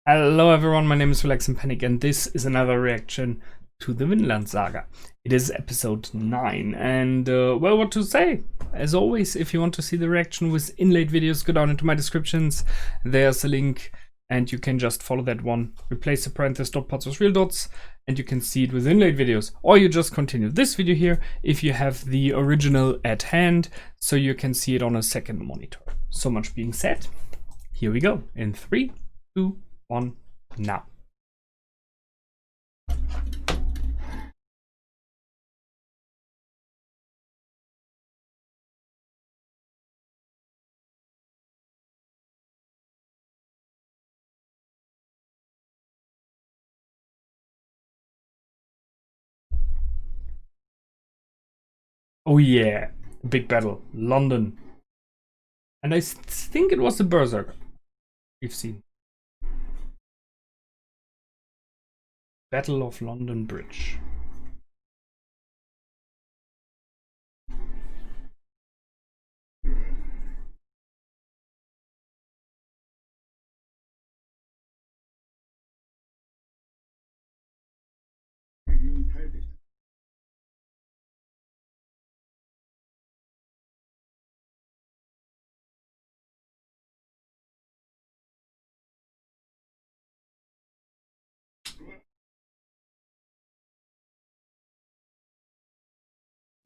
Hello everyone, my name is Relax and Panic and this is another reaction to the Vinland Saga. It is episode 9 and well, what to say? As always, if you want to see the reaction with inlaid videos, go down into my descriptions. There's a link and you can just follow that one. Replace the parentheses dot pots with real dots and you can see it with inlaid videos. Or you just continue this video here if you have the original at hand so you can see it on a second monitor. So much being said, here we go in 3, 2, 1, now. Oh yeah, big battle, London. And I think it was the Berserker we've seen. Battle of London Bridge.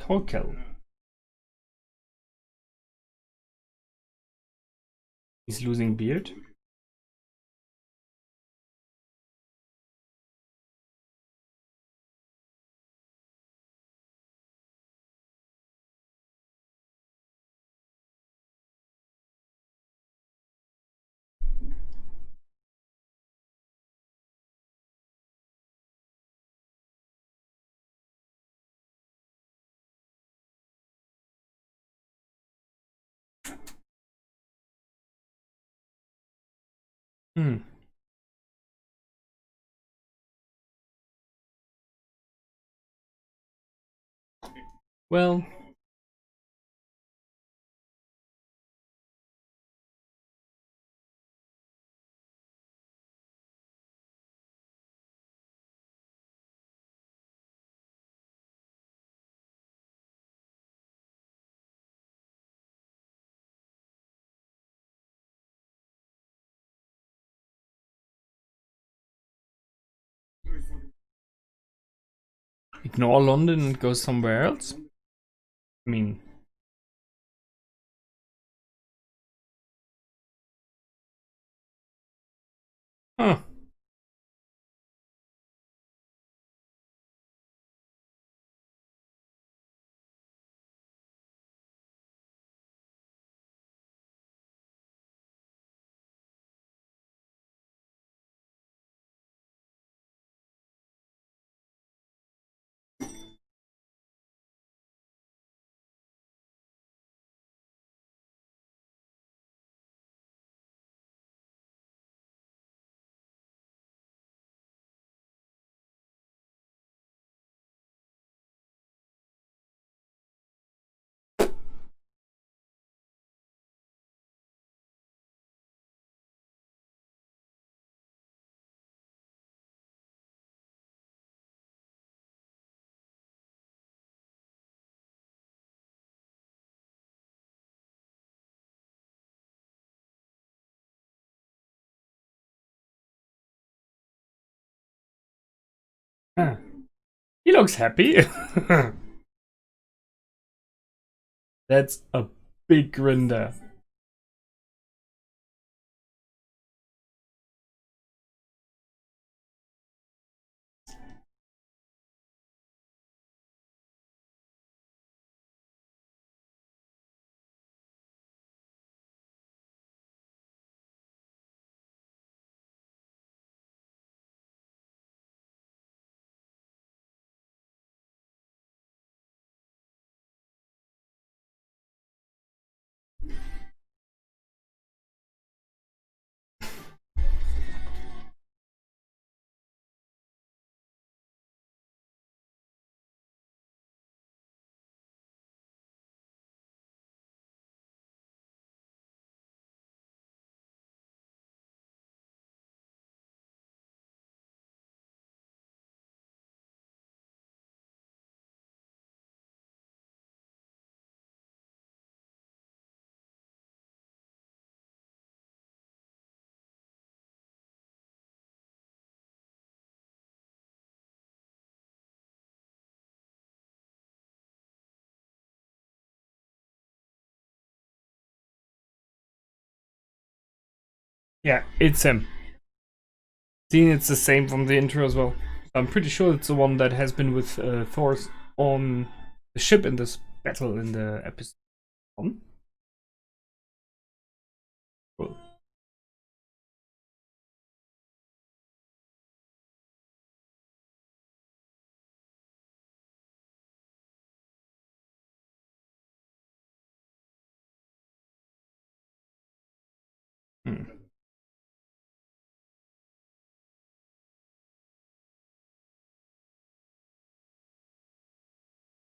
Thorkell. He's losing beard. Hmm. Well, ignore London and go somewhere else. I mean, huh. Huh. He looks happy. That's a big grin there. Yeah, it's him. See, it's the same from the intro as well. I'm pretty sure it's the one that has been with Thor on the ship in this battle in the episode 1. Cool. Hmm.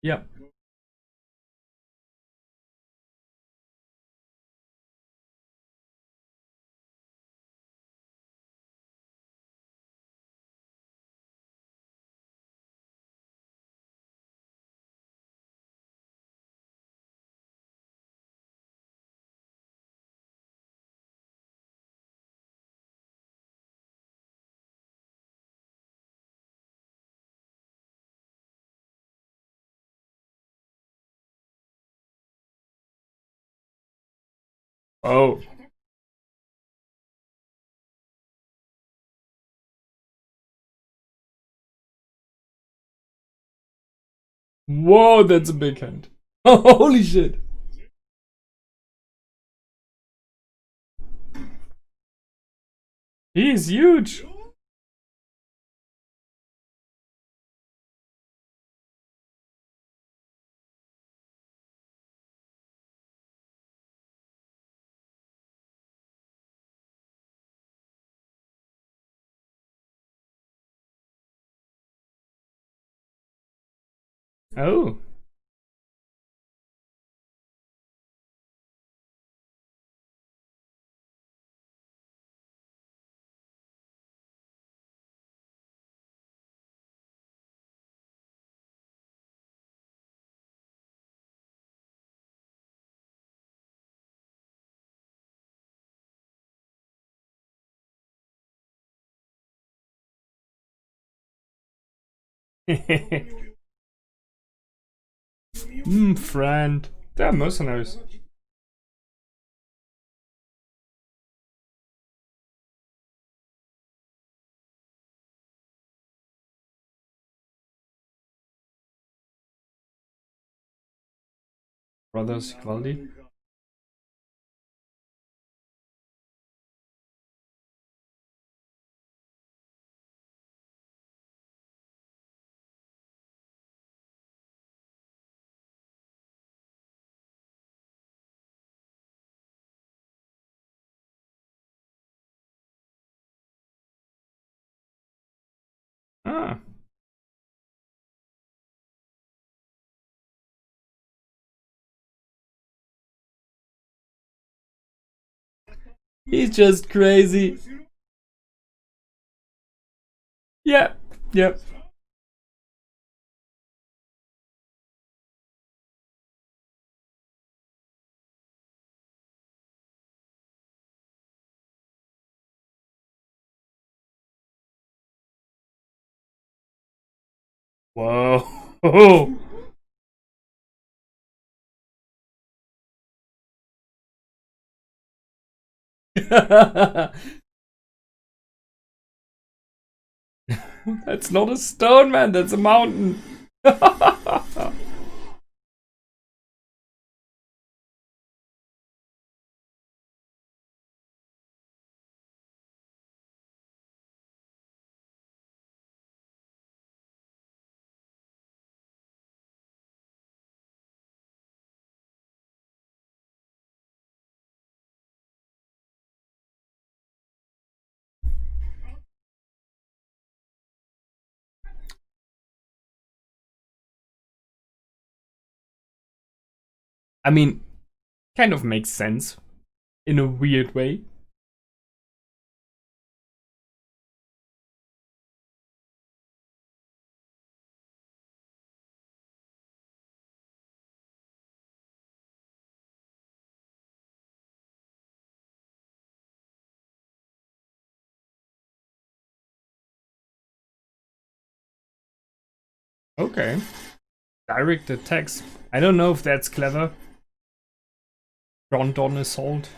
Yep. Oh. Whoa, that's a big hand. Holy shit. He's huge. Oh. Friend. They're mercenaries. Brothers equality. Ah. He's just crazy. Yep. Yep. Whoa. That's not a stone, man. That's a mountain. I mean, kind of makes sense in a weird way. Okay. Direct attacks. I don't know if that's clever. Front on assault.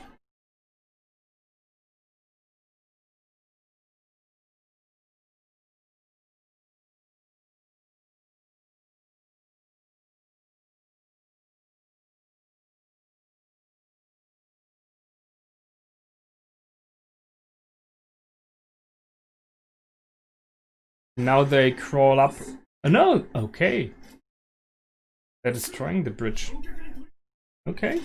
Now they crawl up. Oh, no, okay. They're destroying the bridge. Okay.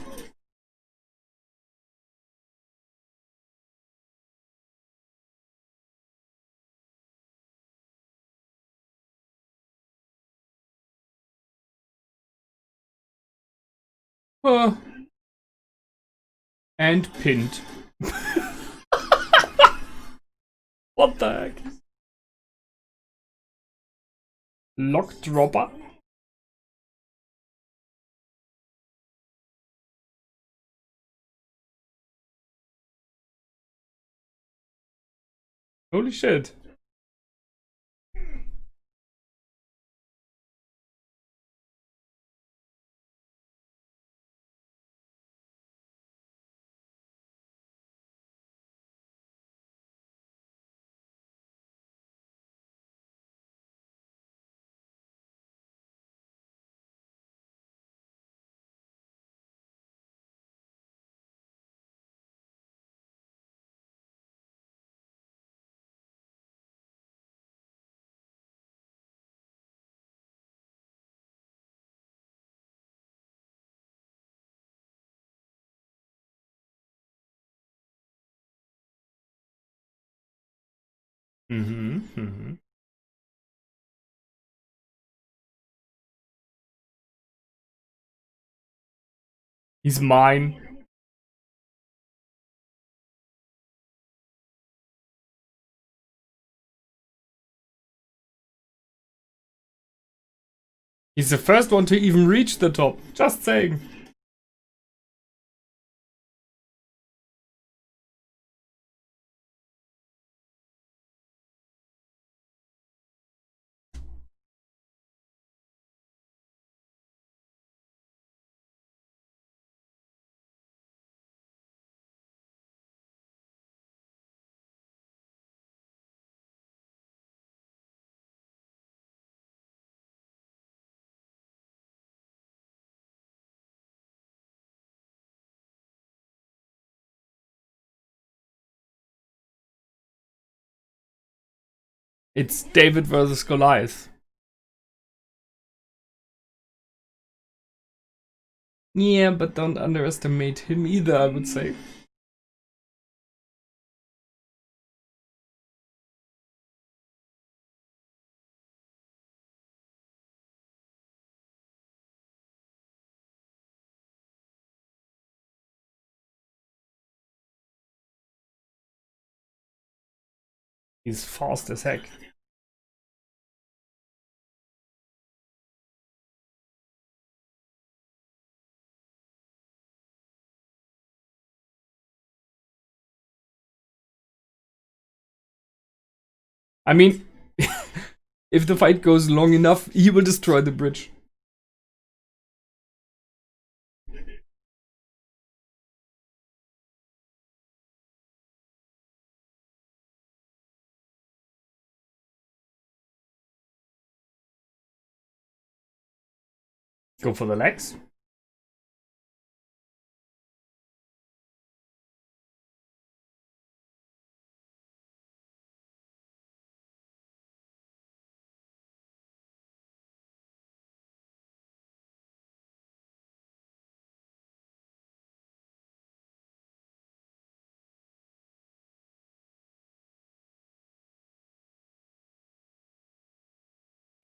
Oh. And pinned. What the heck? Lock dropper? Holy shit. He's mine. He's the first one to even reach the top. Just saying. It's David versus Goliath. Yeah, but don't underestimate him either, I would say. He's fast as heck. I mean, if the fight goes long enough, he will destroy the bridge. Go for the legs.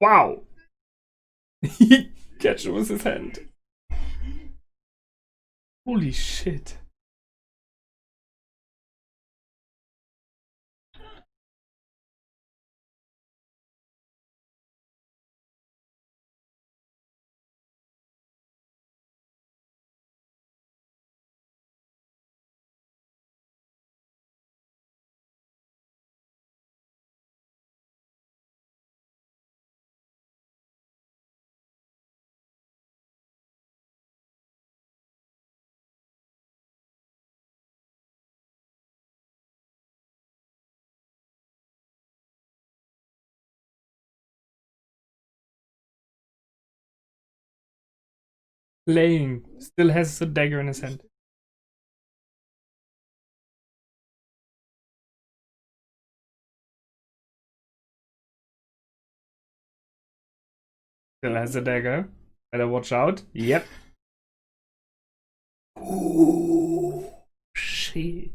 Wow. He catches it with his hand. Holy shit. Laying. Still has the dagger in his hand. Still has a dagger. Better watch out. Yep. Ooh, shit.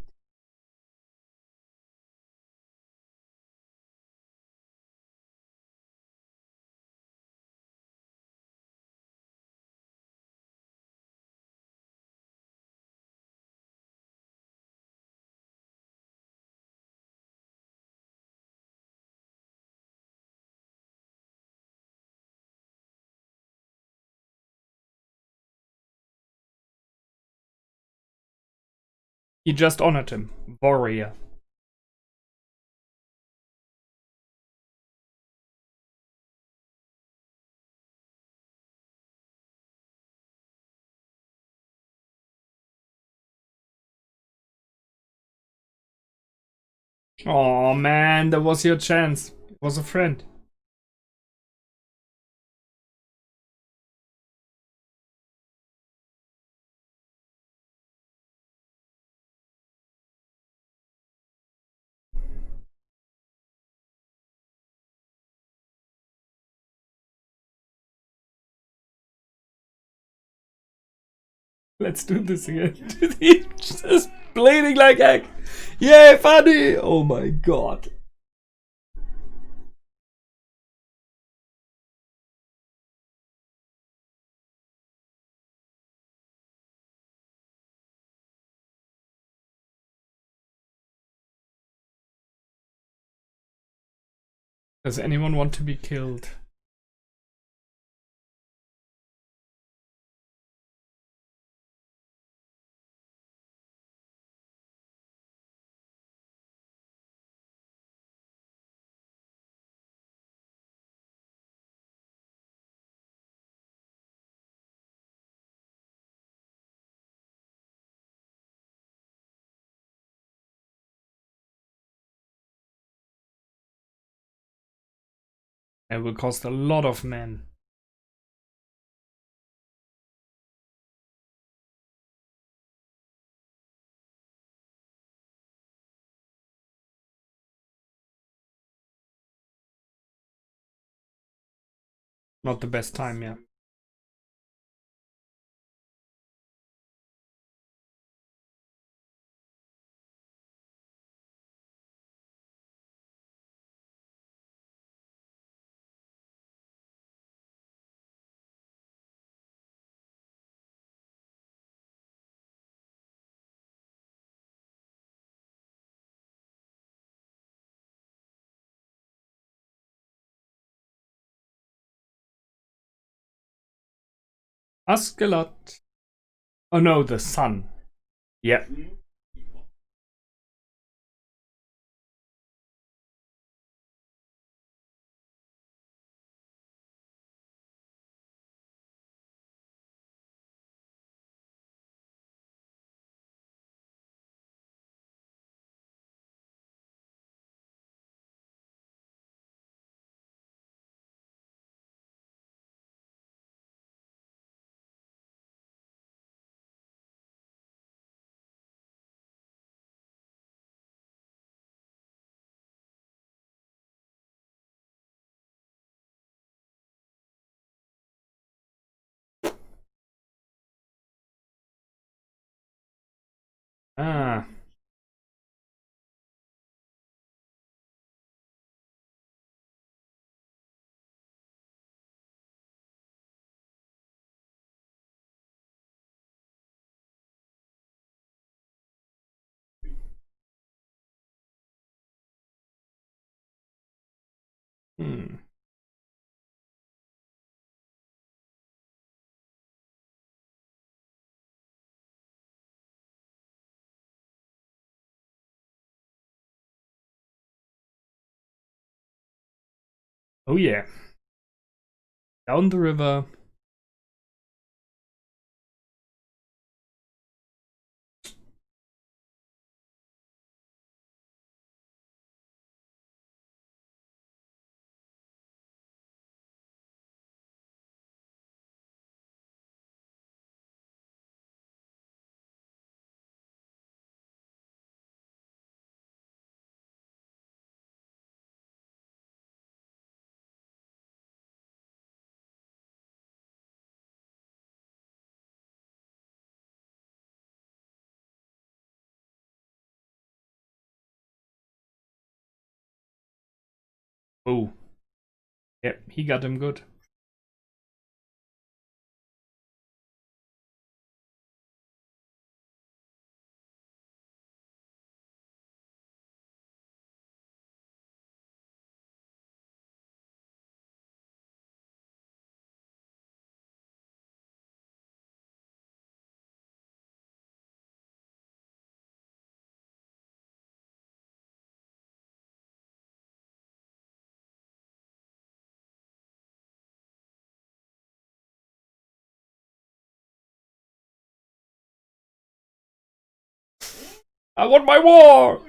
He just honored him. Warrior. Oh man, that was your chance. It was a friend. Let's do this again. He's just bleeding like heck. Yay, funny! Oh my god. Does anyone want to be killed? It will cost a lot of men. Not the best time, yeah. Askelot. Oh no, the sun. Yeah. Ah. Hmm. Oh yeah. Down the river. Oh. Yep, he got him good. I want my war!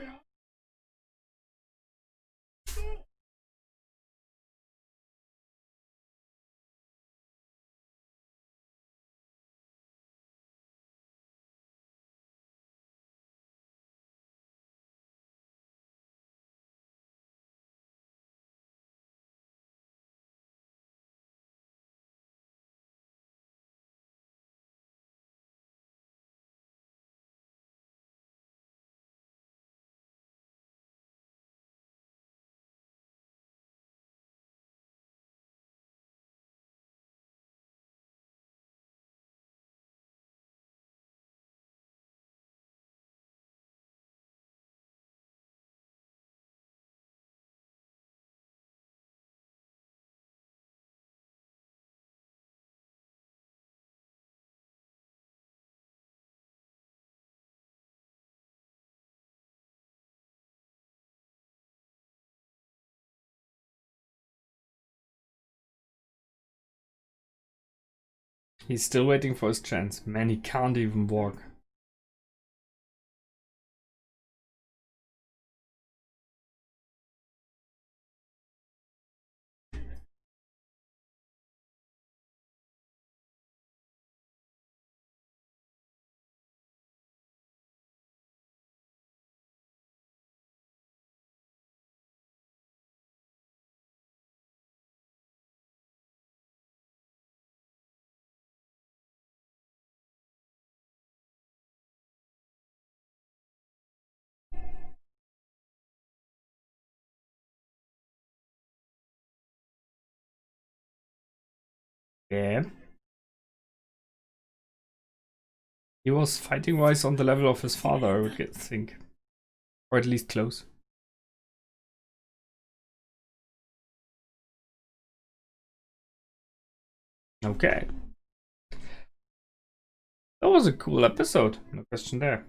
He's still waiting for his chance. Man, he can't even walk. Yeah. He was fighting-wise on the level of his father, I would think. Or at least close. Okay. That was a cool episode. No question there.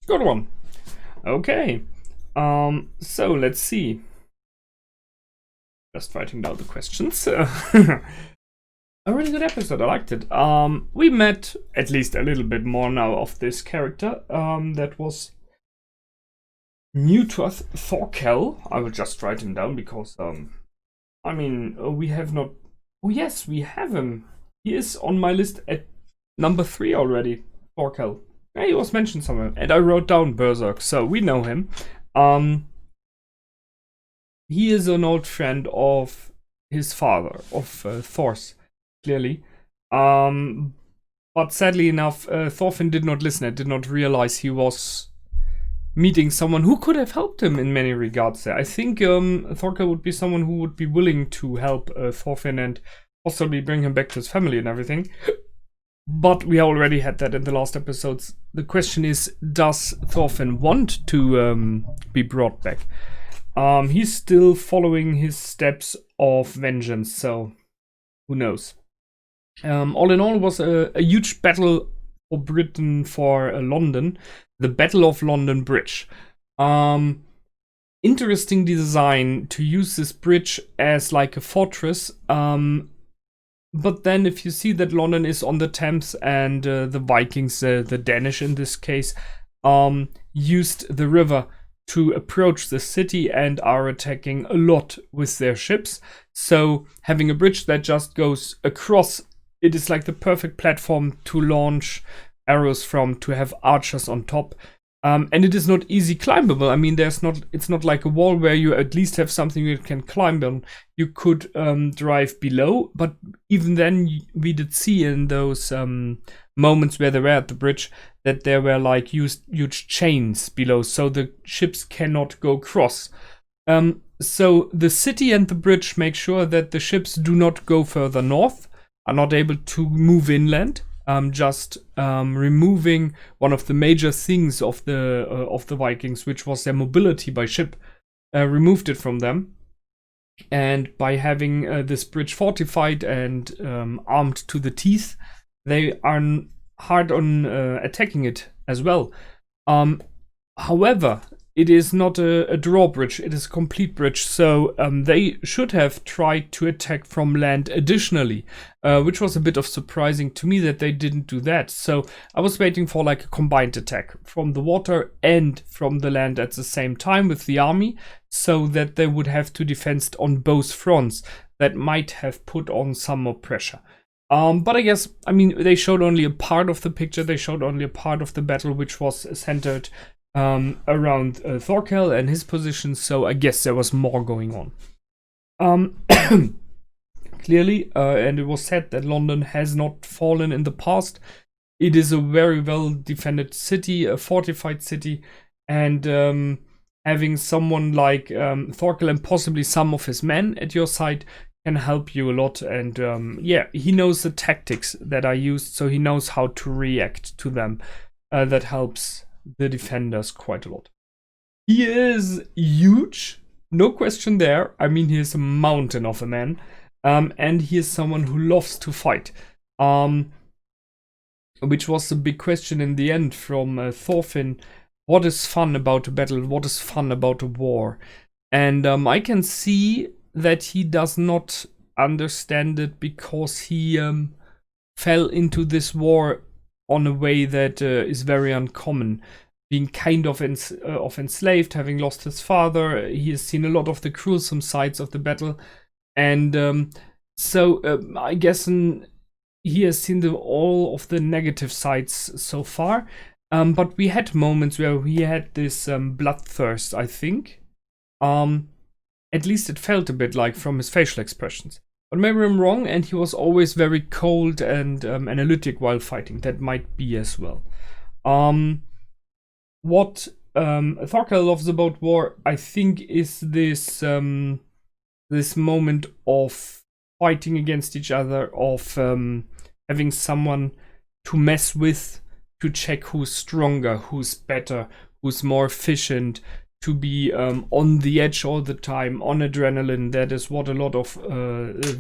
Good one. Okay. So let's see. Just writing down the questions. A really good episode. I liked it. We met at least a little bit more now of this character. That was new to us, Thorkell. I will just write him down because I mean we have not. Oh yes, we have him. He is on my list at number 3 already. Thorkell. Yeah, he was mentioned somewhere, and I wrote down Berserk, so we know him. He is an old friend of his father, of Thor's, clearly. But sadly enough, Thorfinn did not listen and did not realize he was meeting someone who could have helped him in many regards there. I think Thorkell would be someone who would be willing to help Thorfinn and possibly bring him back to his family and everything. But we already had that in the last episodes. The question is, does Thorfinn want to be brought back? He's still following his steps of vengeance, so who knows? All in all, it was a huge battle for Britain, for London. The Battle of London Bridge. Interesting design to use this bridge as like a fortress. But then if you see that London is on the Thames and the Vikings, the Danish in this case, used the river to approach the city and are attacking a lot with their ships. So having a bridge that just goes across, it is like the perfect platform to launch arrows from, to have archers on top. And it is not easy climbable. I mean, it's not like a wall where you at least have something you can climb on. You could drive below, but even then we did see in those moments where they were at the bridge that there were like huge chains below, so the ships cannot go across. So the city and the bridge make sure that the ships do not go further north, are not able to move inland. Just removing one of the major things of the Vikings, which was their mobility by ship, removed it from them. And by having this bridge fortified and armed to the teeth, they are hard on attacking it as well. However, it is not a drawbridge, it is a complete bridge, so they should have tried to attack from land additionally, which was a bit of surprising to me that they didn't do that. So I was waiting for like a combined attack from the water and from the land at the same time with the army, so that they would have to defend on both fronts. That might have put on some more pressure. But I guess, I mean, they showed only a part of the picture, they showed only a part of the battle, which was centered around Thorkell and his position, so I guess there was more going on. Clearly, and it was said that London has not fallen in the past. It is a very well defended city, a fortified city, and having someone like Thorkell and possibly some of his men at your side can help you a lot. And yeah, he knows the tactics that are used, so he knows how to react to them. That helps the defenders quite a lot. He is huge, no question there. I mean, he is a mountain of a man, and he is someone who loves to fight, which was the big question in the end from Thorfinn. What is fun about a battle? What is fun about a war? And I can see that he does not understand it because he fell into this war on a way that is very uncommon, being kind of enslaved, having lost his father. He has seen a lot of the gruesome sides of the battle, and so I guess he has seen all of the negative sides so far. But we had moments where he had this bloodthirst, I think. At least it felt a bit like from his facial expressions. But maybe I'm wrong, and he was always very cold and analytic while fighting. That might be as well. What Thorkell loves about war, I think, is this this moment of fighting against each other, of having someone to mess with, to check who's stronger, who's better, who's more efficient, to be on the edge all the time, on adrenaline. That is what a lot of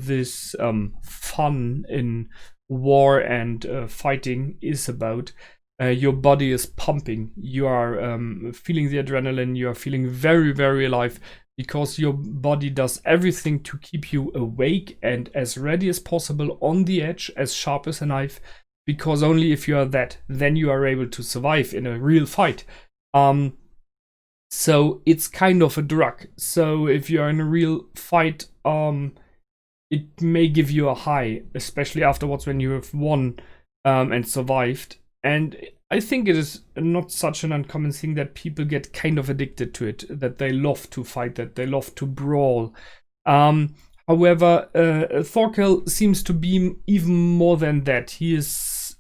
this fun in war and fighting is about. Your body is pumping. You are feeling the adrenaline. You are feeling very, very alive because your body does everything to keep you awake and as ready as possible, on the edge, as sharp as a knife, because only if you are that, then you are able to survive in a real fight. So it's kind of a drug. So if you're in a real fight, it may give you a high, especially afterwards when you have won and survived. And I think it is not such an uncommon thing that people get kind of addicted to it, that they love to fight, that they love to brawl. However, Thorkell seems to be even more than that. He is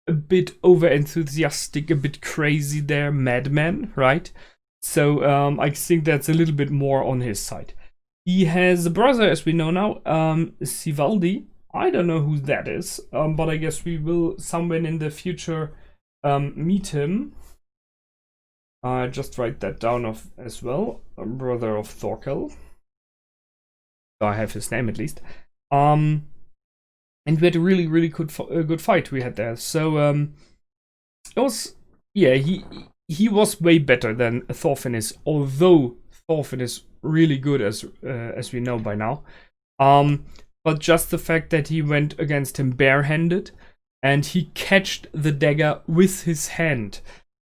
a bit over enthusiastic, a bit crazy there, madman, right? So I think that's a little bit more on his side. He has a brother, as we know now, Sivaldi. I don't know who that is, but I guess we will somewhere in the future meet him. Just write that down as well. A brother of Thorkell. So I have his name at least. And we had a really, really good fight we had there. So it was, yeah, he was way better than Thorfinn is, although Thorfinn is really good as we know by now. But just the fact that he went against him barehanded and he catched the dagger with his hand.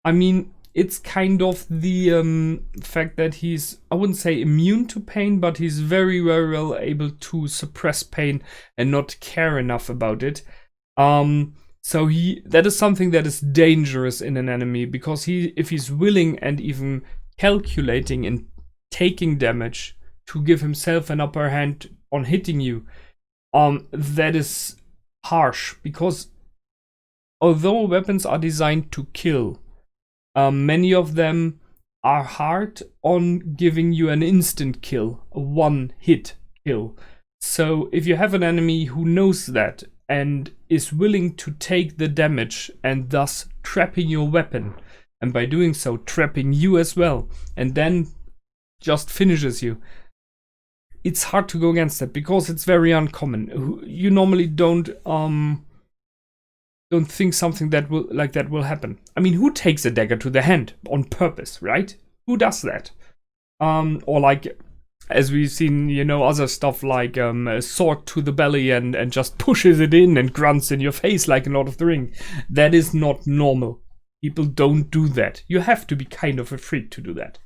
I mean, it's kind of the fact that he's, I wouldn't say immune to pain, but he's very, very well able to suppress pain and not care enough about it. So that is something that is dangerous in an enemy, because if he's willing and even calculating and taking damage to give himself an upper hand on hitting you, that is harsh, because although weapons are designed to kill, many of them are hard on giving you an instant kill, a one-hit kill. So if you have an enemy who knows that and is willing to take the damage and thus trapping your weapon, and by doing so trapping you as well, and then just finishes you, it's hard to go against that, because it's very uncommon. You normally don't think something like that will happen. I mean, who takes a dagger to the hand on purpose, right? Who does that? Or like, as we've seen, you know, other stuff like a sword to the belly and just pushes it in and grunts in your face like in Lord of the Ring. That is not normal. People don't do that. You have to be kind of a freak to do that.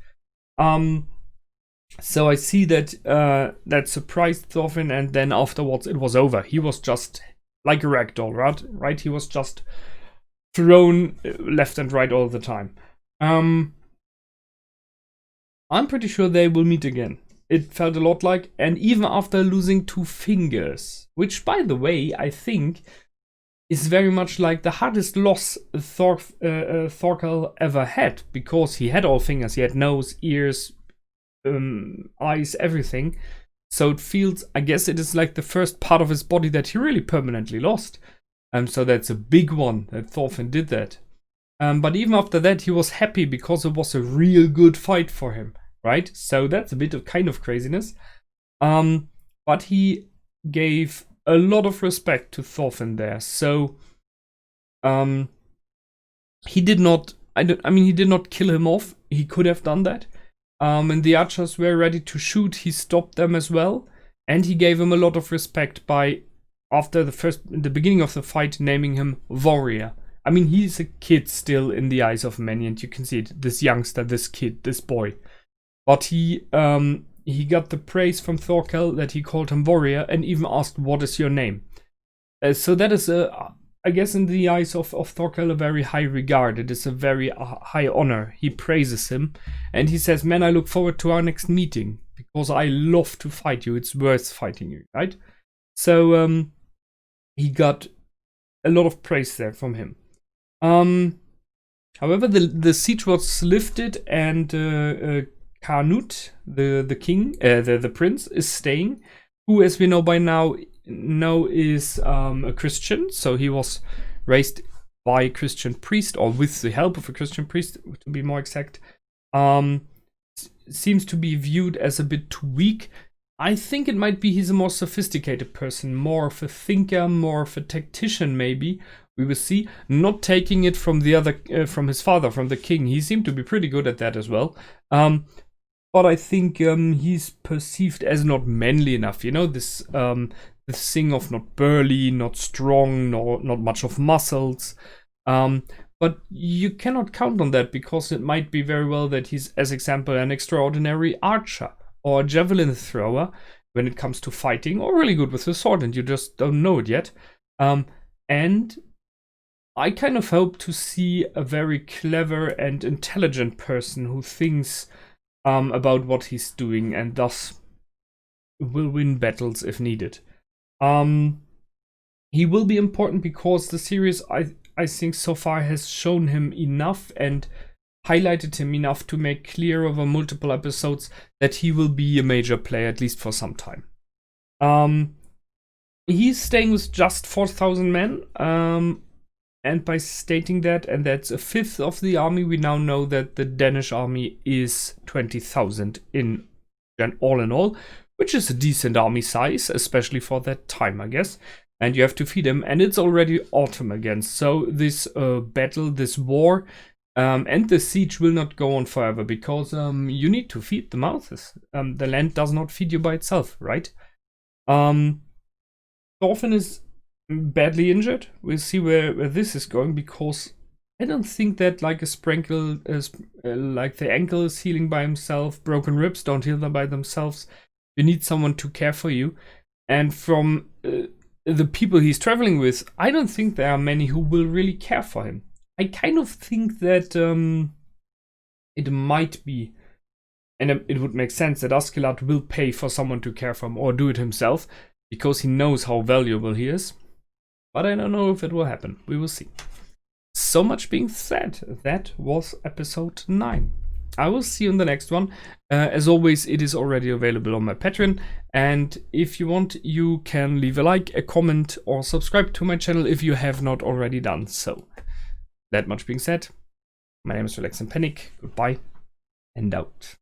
So I see that that surprised Thorfinn, and then afterwards it was over. He was just like a ragdoll, right? He was just thrown left and right all the time. I'm pretty sure they will meet again. It felt a lot like, and even after losing 2 fingers, which, by the way, I think is very much like the hardest loss Thorkell ever had, because he had all fingers. He had nose, ears, eyes, everything. So it feels, I guess it is like the first part of his body that he really permanently lost. So that's a big one that Thorfinn did that. But even after that, he was happy because it was a real good fight for him, right? So that's a bit of kind of craziness. But he gave a lot of respect to Thorfinn there. So he did not, he did not kill him off. He could have done that. And the archers were ready to shoot. He stopped them as well. And he gave him a lot of respect by, after the beginning of the fight, naming him warrior. I mean, he's a kid still in the eyes of many, and you can see it, this youngster, this kid, this boy. But he got the praise from Thorkell that he called him warrior, and even asked, "What is your name?" So that is, I guess, in the eyes of Thorkell, a very high regard. It is a very high honor. He praises him, and he says, "Man, I look forward to our next meeting, because I love to fight you. It's worth fighting you," right? So he got a lot of praise there from him. However, the siege was lifted, and Canute, the king, the prince, is staying, who, as we know by now, is a Christian. So he was raised by a Christian priest, or with the help of a Christian priest, to be more exact. Seems to be viewed as a bit too weak. I think it might be he's a more sophisticated person, more of a thinker, more of a tactician, maybe. We will see. Not taking it from from his father, from the king. He seemed to be pretty good at that as well. But I think he's perceived as not manly enough. You know, this thing of not burly, not strong, not much of muscles. But you cannot count on that, because it might be very well that he's, as example, an extraordinary archer or a javelin thrower when it comes to fighting, or really good with the sword, and you just don't know it yet. And I kind of hope to see a very clever and intelligent person who thinks about what he's doing, and thus will win battles if needed. He will be important because the series, I I think so far has shown him enough and highlighted him enough to make clear over multiple episodes that he will be a major player, at least for some time. He's staying with just 4,000 men, and by stating that, and that's a fifth of the army, we now know that the Danish army is 20,000 in all, which is a decent army size, especially for that time, I guess. And you have to feed them, and it's already autumn again. So this battle, this war, and the siege will not go on forever, because you need to feed the mouths. The land does not feed you by itself, right? Thorfinn is badly injured. We'll see where this is going, because I don't think that like a sprinkle is like the ankle is healing by himself. Broken ribs don't heal them by themselves. You need someone to care for you. And from the people he's traveling with, I don't think there are many who will really care for him. I kind of think that it might be, and it would make sense that Askeladd will pay for someone to care for him or do it himself, because he knows how valuable he is. But I don't know if it will happen. We will see. So much being said, that was episode 9. I will see you in the next one. As always, it is already available on my Patreon. And if you want, you can leave a like, a comment, or subscribe to my channel if you have not already done so. That much being said, my name is Relax and Panic. Goodbye and out.